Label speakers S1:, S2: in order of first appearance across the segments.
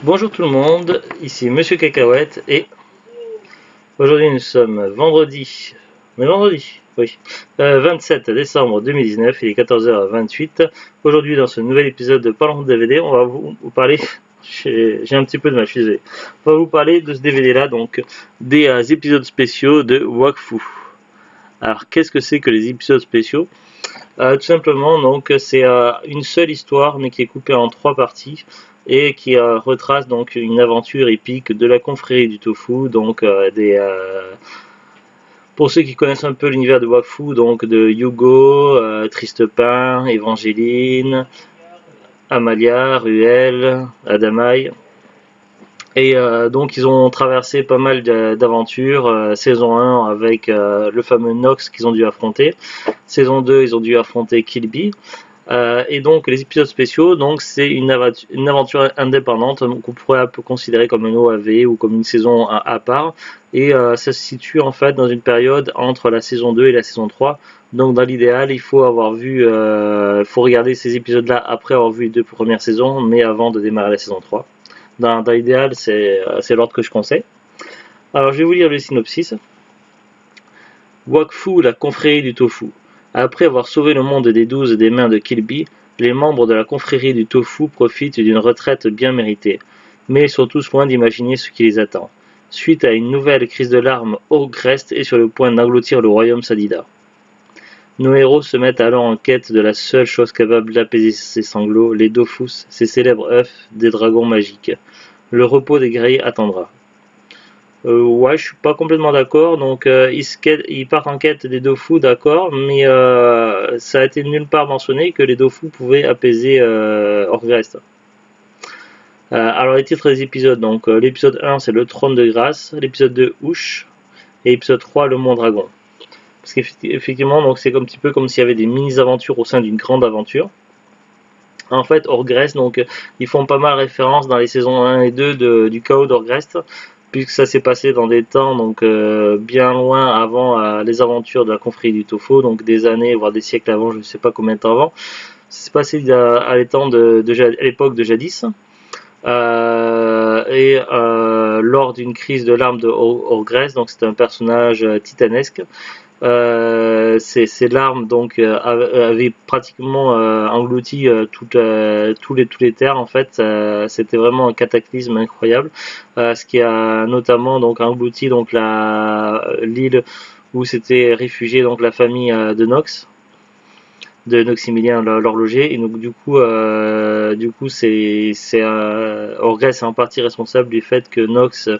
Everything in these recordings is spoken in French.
S1: Bonjour tout le monde, ici Monsieur Cacahuète et aujourd'hui nous sommes vendredi, oui, 27 décembre 2019, il est 14h28. Aujourd'hui dans ce nouvel épisode de Parlons de DVD, on va vous parler, j'ai un petit peu de mal, je suis désolé. On va vous parler de ce DVD là, donc des épisodes spéciaux de Wakfu. Alors qu'est-ce que c'est que les épisodes spéciaux? Tout simplement, donc c'est une seule histoire, mais qui est coupée en 3 parties et qui retrace donc une aventure épique de la confrérie du tofu, donc pour ceux qui connaissent un peu l'univers de Wakfu, donc de Yugo, Tristepin, Évangéline, Amalia, Ruel, Adamaï. Et donc ils ont traversé pas mal d'aventures. Saison 1 avec le fameux Nox qu'ils ont dû affronter. Saison 2 ils ont dû affronter Kilby. Et donc les épisodes spéciaux, donc c'est une aventure indépendante qu'on pourrait un peu considérer comme un OAV ou comme une saison à part. Et ça se situe en fait dans une période entre la saison 2 et la saison 3. Donc dans l'idéal, il faut avoir vu, faut regarder ces épisodes-là après avoir vu les 2 premières saisons, mais avant de démarrer la saison 3. Dans l'idéal, c'est l'ordre que je conseille. Alors je vais vous lire le synopsis. Wakfu, la confrérie du tofu. Après avoir sauvé le monde des 12 des mains de Kilby, les membres de la confrérie du tofu profitent d'une retraite bien méritée. Mais ils sont tous loin d'imaginer ce qui les attend. Suite à une nouvelle crise de larmes, Orgrest est sur le point d'engloutir le royaume Sadida. Nos héros se mettent alors en quête de la seule chose capable d'apaiser ces sanglots, les Dofus, ces célèbres œufs des dragons magiques. Le repos des guerriers attendra. Ouais, je suis pas complètement d'accord. Donc, ils partent en quête des Dofus, d'accord, mais ça a été nulle part mentionné que les Dofus pouvaient apaiser Orgrest. Alors, les titres des épisodes. Donc, l'épisode 1, c'est le trône de grâce. L'épisode 2, Ouche. Et l'épisode 3, le mont dragon. Parce qu'effectivement, donc c'est un petit peu comme s'il y avait des mini-aventures au sein d'une grande aventure. En fait, Orgrest, donc ils font pas mal référence dans les saisons 1 et 2 du chaos d'Orgrest, puisque ça s'est passé dans des temps donc bien loin avant les aventures de la confrérie du Tofu, donc des années voire des siècles avant, je ne sais pas combien de temps avant. Ça s'est passé à l'époque de jadis. Lors d'une crise de l'arme de Orgrest, donc c'est un personnage titanesque. Ces larmes donc avaient pratiquement englouti tous les terres en fait. C'était vraiment un cataclysme incroyable, ce qui a notamment donc englouti donc l'île où s'était réfugiée donc la famille de Nox, de Noximilien l'horloger. Et donc du coup c'est Orgrès est en partie responsable du fait que Nox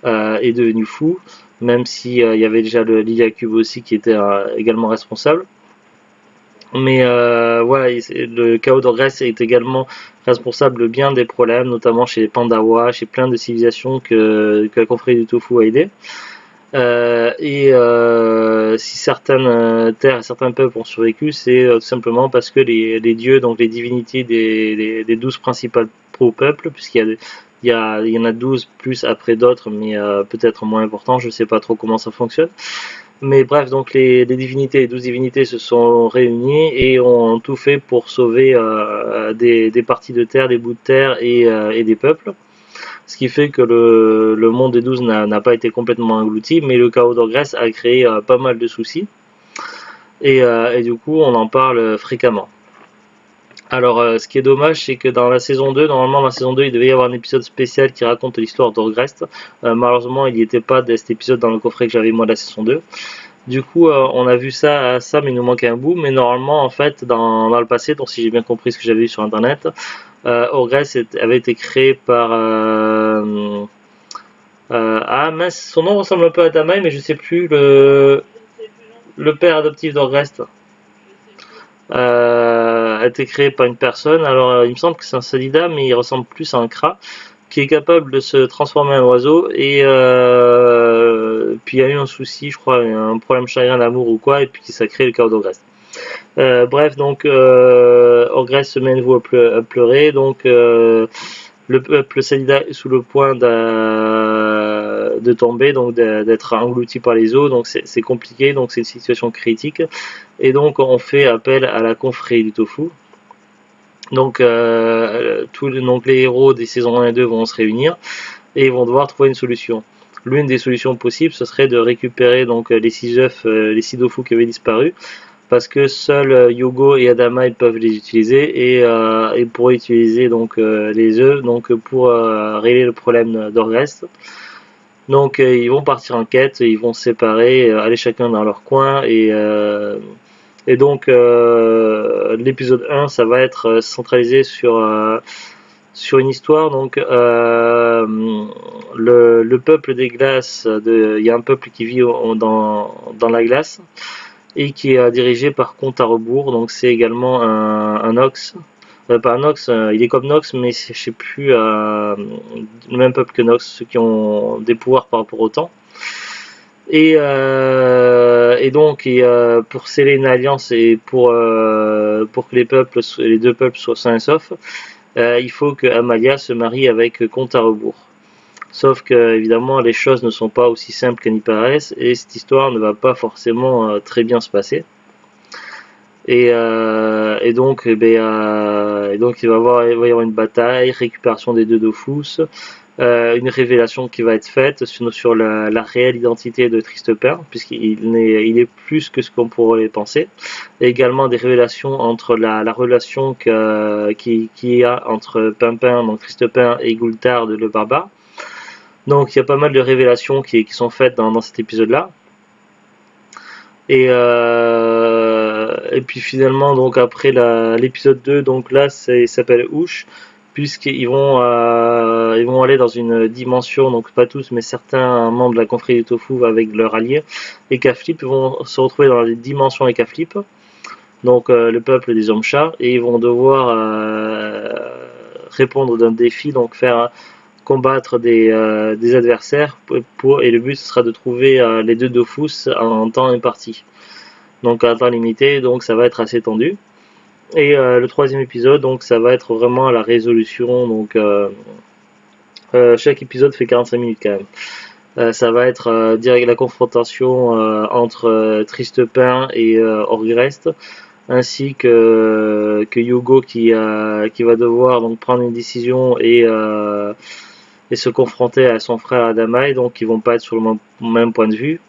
S1: est devenu fou, même s'il y avait déjà le Liliacube aussi qui était également responsable. Mais voilà, le chaos d'Orgrès est également responsable bien des problèmes, notamment chez les Pandawa, chez plein de civilisations que la confrérie du Tofu a aidé. Si certaines terres et certains peuples ont survécu, c'est tout simplement parce que les dieux, donc les divinités des 12 principaux peuples, il y en a 12 plus après d'autres, mais peut-être moins importants, je ne sais pas trop comment ça fonctionne. Mais bref, donc les 12 divinités se sont réunies et ont tout fait pour sauver des parties de terre, des bouts de terre et des peuples. Ce qui fait que le monde des 12 n'a pas été complètement englouti, mais le chaos d'Orgrès a créé pas mal de soucis. Et du coup, on en parle fréquemment. Alors, ce qui est dommage, c'est que dans la saison 2, normalement dans la saison 2, il devait y avoir un épisode spécial qui raconte l'histoire d'Orgrest. Malheureusement, il n'y était pas de cet épisode dans le coffret que j'avais moi de la saison 2. Du coup, on a vu ça, mais il nous manquait un bout. Mais normalement, en fait, dans le passé, donc si j'ai bien compris ce que j'avais vu sur Internet, Orgrest avait été créé par... mince, son nom ressemble un peu à Damaï, mais je sais plus, le père adoptif d'Orgrest. A été créé par une personne. Alors il me semble que c'est un Salida, mais il ressemble plus à un Kra, qui est capable de se transformer en oiseau. Et puis il y a eu un souci, je crois, un problème chagrin d'amour ou quoi, et puis ça crée le chaos d'Orgrest. Bref, donc Orgrest se met à nouveau à pleurer. Donc le peuple Salida est sous le point de tomber, donc d'être englouti par les eaux, donc c'est compliqué, donc c'est une situation critique. Et donc on fait appel à la confrérie du Tofu. Donc, donc les héros des saisons 1 et 2 vont se réunir et ils vont devoir trouver une solution. L'une des solutions possibles, ce serait de récupérer donc les 6 œufs, les 6 Dofus qui avaient disparu, parce que seuls Yugo et Adama ils peuvent les utiliser et pourraient utiliser donc les œufs donc pour régler le problème d'Orgrest. Donc ils vont partir en quête, ils vont se séparer, aller chacun dans leur coin et donc l'épisode 1 ça va être centralisé sur une histoire donc le peuple des glaces, il y a un peuple qui vit dans la glace et qui est dirigé par Compte à rebours, donc c'est également un Nox. Pas un Nox, il est comme Nox, mais je sais plus, le même peuple que Nox, ceux qui ont des pouvoirs par rapport au temps. Et donc, pour sceller une alliance et pour que les deux peuples soient sains et saufs, il faut que Amalia se marie avec Compte à rebours. Sauf que, évidemment, les choses ne sont pas aussi simples qu'elles n'y paraissent, et cette histoire ne va pas forcément très bien se passer. Et donc, il va y avoir une bataille, récupération des deux Dofus, une révélation qui va être faite sur la réelle identité de Tristepin, puisqu'il est plus que ce qu'on pourrait penser. Et également des révélations entre la relation qu'il y a entre Pimpin, donc Tristepin, et Gulthard, le barbare. Donc il y a pas mal de révélations qui sont faites dans cet épisode-là. Et puis finalement, donc après l'épisode 2, donc là, il s'appelle Ouche, puisqu'ils vont aller dans une dimension, donc pas tous, mais certains membres de la confrérie du Tofu avec leurs alliés, et Kaflip vont se retrouver dans la dimension avec Kaflip, donc le peuple des hommes chats, et ils vont devoir répondre d'un défi, donc combattre des adversaires et le but ce sera de trouver les deux Dofus en temps imparti, donc à temps limité, donc ça va être assez tendu. Et le troisième épisode, donc ça va être vraiment la résolution, donc chaque épisode fait 45 minutes quand même. Ça va être direct la confrontation entre Tristepin et Orgrest, ainsi que Yugo qui va devoir donc prendre une décision et se confronter à son frère Adamai, donc ils vont pas être sur le même point de vue.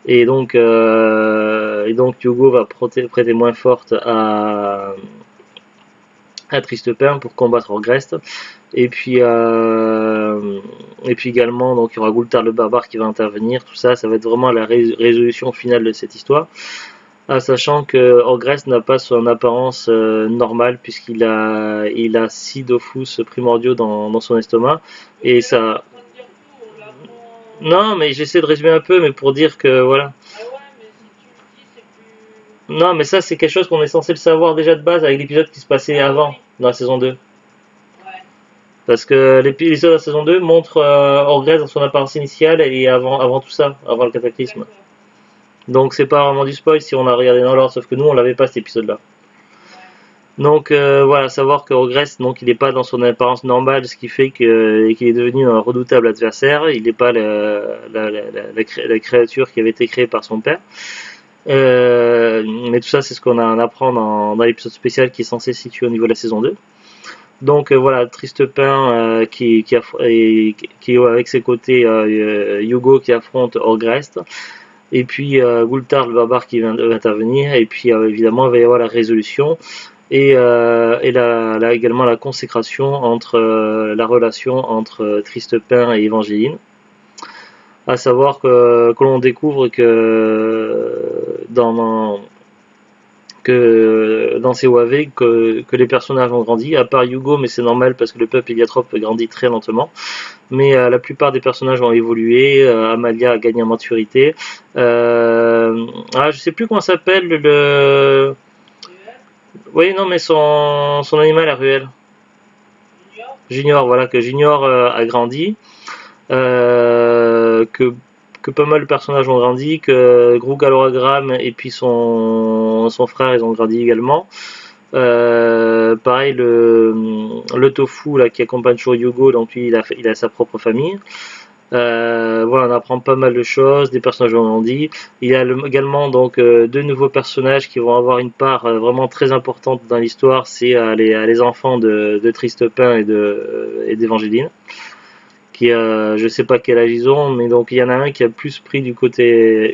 S1: Et donc Yugo va prêter moins forte à Tristepin pour combattre Orgrest. Et puis également donc il y aura Gulthard le barbare qui va intervenir. Tout ça, ça va être vraiment la résolution finale de cette histoire. Sachant que Orgrest n'a pas son apparence normale, puisqu'il a 6 Dofus primordiaux dans son estomac, et ça. Non, mais j'essaie de résumer un peu, mais pour dire que voilà. Non, mais ça c'est quelque chose qu'on est censé le savoir déjà de base avec l'épisode qui se passait avant, dans la saison 2. Parce que l'épisode de la saison 2 montre Orgrest dans son apparence initiale et avant tout ça, avant le cataclysme. Donc c'est pas vraiment du spoil si on a regardé dans l'ordre, sauf que nous on l'avait pas cet épisode-là. Donc voilà, savoir que Orgrest, donc il n'est pas dans son apparence normale, ce qui fait qu'il est devenu un redoutable adversaire. Il n'est pas la créature qui avait été créée par son père. Mais tout ça, c'est ce qu'on apprend dans l'épisode spécial qui est censé se situer au niveau de la saison 2. Donc voilà, Tristepin qui avec ses côtés Yugo qui affronte Orgrest. Et puis Gulthard le barbare qui vient d'intervenir. Et puis évidemment, il va y avoir la résolution. Et également la consécration entre la relation entre Tristepin et Évangéline. À savoir que l'on découvre que dans ces OAV que les personnages ont grandi, à part Yugo, mais c'est normal parce que le peuple héliatrope grandit très lentement. Mais la plupart des personnages ont évolué. Amalia a gagné en maturité. Je sais plus comment s'appelle le. Oui, non, mais son animal, la ruelle. Junior, voilà, que Junior a grandi. Que pas mal de personnages ont grandi, que Gros Galoragram et puis son frère, ils ont grandi également. Pareil, le Tofu là, qui accompagne toujours Yugo, donc lui, il a sa propre famille. Voilà, on apprend pas mal de choses, des personnages on en dit. Il y a également donc deux nouveaux personnages qui vont avoir une part vraiment très importante dans l'histoire, c'est les enfants de Tristepin et d'Évangéline, qui je sais pas quel âge ils ont, mais donc il y en a un qui a plus pris du côté,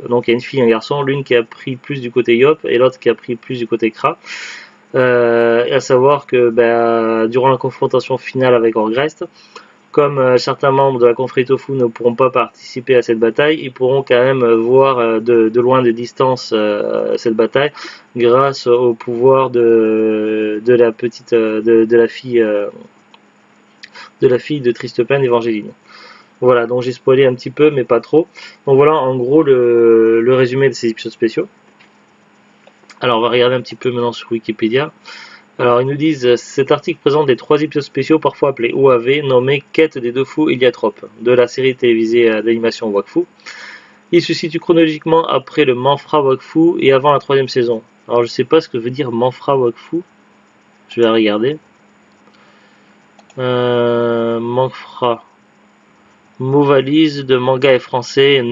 S1: donc il y a une fille et un garçon, l'une qui a pris plus du côté Yop et l'autre qui a pris plus du côté Kra. Et à savoir que durant la confrontation finale avec Orgrest, comme certains membres de la confrérie Tofu ne pourront pas participer à cette bataille, ils pourront quand même voir de loin des distances cette bataille grâce au pouvoir de la petite de la fille de Tristepin d'Évangéline. Voilà, donc j'ai spoilé un petit peu, mais pas trop. Donc voilà, en gros, le résumé de ces épisodes spéciaux. Alors on va regarder un petit peu maintenant sur Wikipédia. Alors ils nous disent, cet article présente les 3 épisodes spéciaux, parfois appelés OAV, nommés Quête des Dofus Iliatropes, de la série télévisée d'animation Wakfu. Il se situe chronologiquement après le Manfra Wakfu et avant la 3e saison. Alors je sais pas ce que veut dire Manfra Wakfu. Je vais regarder. Manfra. Mot valise de manga et français,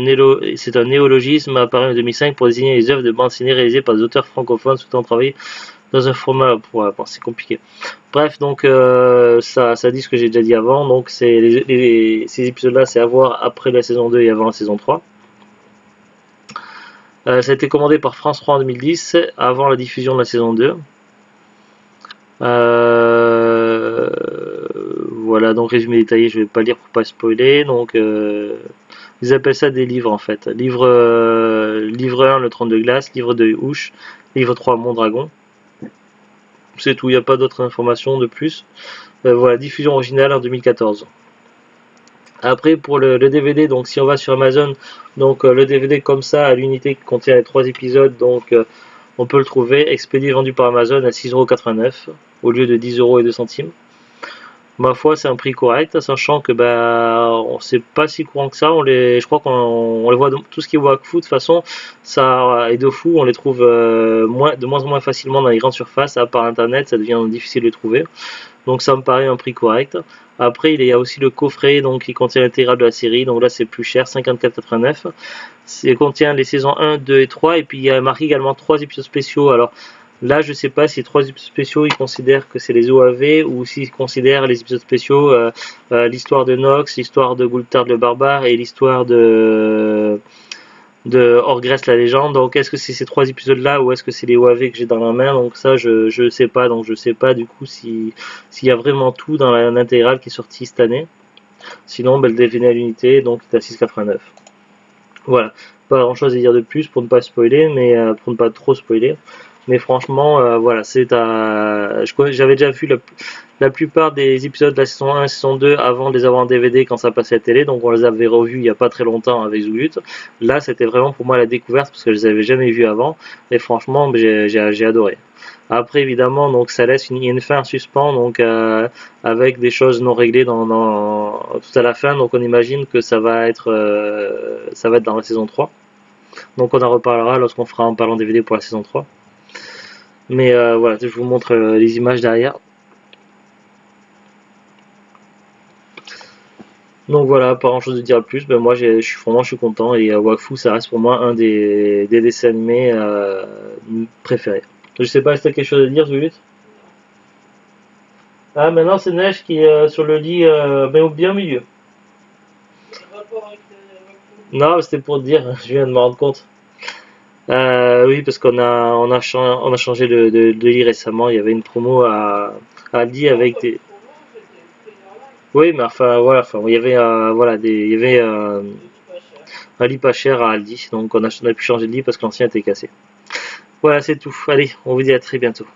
S1: c'est un néologisme apparu en 2005 pour désigner les œuvres de bande dessinée réalisées par des auteurs francophones souhaitant travailler dans un format c'est compliqué. Bref, donc ça dit ce que j'ai déjà dit avant, donc ces épisodes-là, c'est à voir après la saison 2 et avant la saison 3. Ça a été commandé par France 3 en 2010, avant la diffusion de la saison 2. Voilà, donc résumé détaillé, je vais pas lire pour pas spoiler. Donc, ils appellent ça des livres en fait. Livre 1, le trône de glace. Livre 2, Ouche. Livre 3, Mon Dragon. C'est tout, il n'y a pas d'autres informations de plus. Voilà, diffusion originale en 2014. Après, pour le DVD, donc si on va sur Amazon, donc le DVD comme ça, à l'unité qui contient les 3 épisodes, donc on peut le trouver, expédié vendu par Amazon à 6,89€ au lieu de 10,02€. Ma foi, c'est un prix correct, sachant que c'est pas si courant que ça. Je crois qu'on les voit tout ce qui est Wakfu de toute façon, ça et Dofu, on les trouve de moins en moins facilement dans les grandes surfaces. À part internet, ça devient difficile de les trouver. Donc ça me paraît un prix correct. Après, il y a aussi le coffret donc qui contient l'intégrale de la série. Donc là, c'est plus cher, 54,89. Il contient les saisons 1, 2 et 3. Et puis il y a marqué également 3 épisodes spéciaux. Alors là, je sais pas si les 3 épisodes spéciaux, ils considèrent que c'est les OAV ou s'ils considèrent les épisodes spéciaux l'histoire de Nox, l'histoire de Gulthard le barbare et l'histoire de Orgrest la légende. Donc est-ce que c'est ces 3 épisodes là ou est-ce que c'est les OAV que j'ai dans la main? Donc ça je sais pas, donc je sais pas du coup s'il y a vraiment tout dans l'intégrale qui est sorti cette année. Sinon le DVD à l'unité donc c'est à 6,89. Voilà, pas grand chose à dire de plus pour ne pas spoiler, mais pour ne pas trop spoiler. Mais franchement, voilà, j'avais déjà vu la plupart des épisodes de la saison 1 et la saison 2 avant de les avoir en DVD quand ça passait à la télé, donc on les avait revus il n'y a pas très longtemps avec Zulut. Là, c'était vraiment pour moi la découverte parce que je les avais jamais vus avant, et franchement, j'ai adoré. Après, évidemment, donc ça laisse une fin en suspens, donc avec des choses non réglées tout à la fin, donc on imagine que ça va être dans la saison 3. Donc on en reparlera lorsqu'on fera en parlant DVD pour la saison 3. Mais voilà, je vous montre les images derrière. Donc voilà, pas grand chose de dire à plus. Moi je suis content et Wakfu ça reste pour moi un des dessins animés préférés. Je sais pas si t'as quelque chose à dire, Zulut. Ah maintenant c'est Neige qui est sur le lit, mais bien au milieu. Non, c'était pour te dire, je viens de me rendre compte. Oui, parce qu'on a changé de lit récemment. Il y avait une promo à Aldi avec des. Oui, mais enfin voilà, il y avait un lit pas cher à Aldi, donc on a pu changer de lit parce que l'ancien était cassé. Voilà, c'est tout. Allez, on vous dit à très bientôt.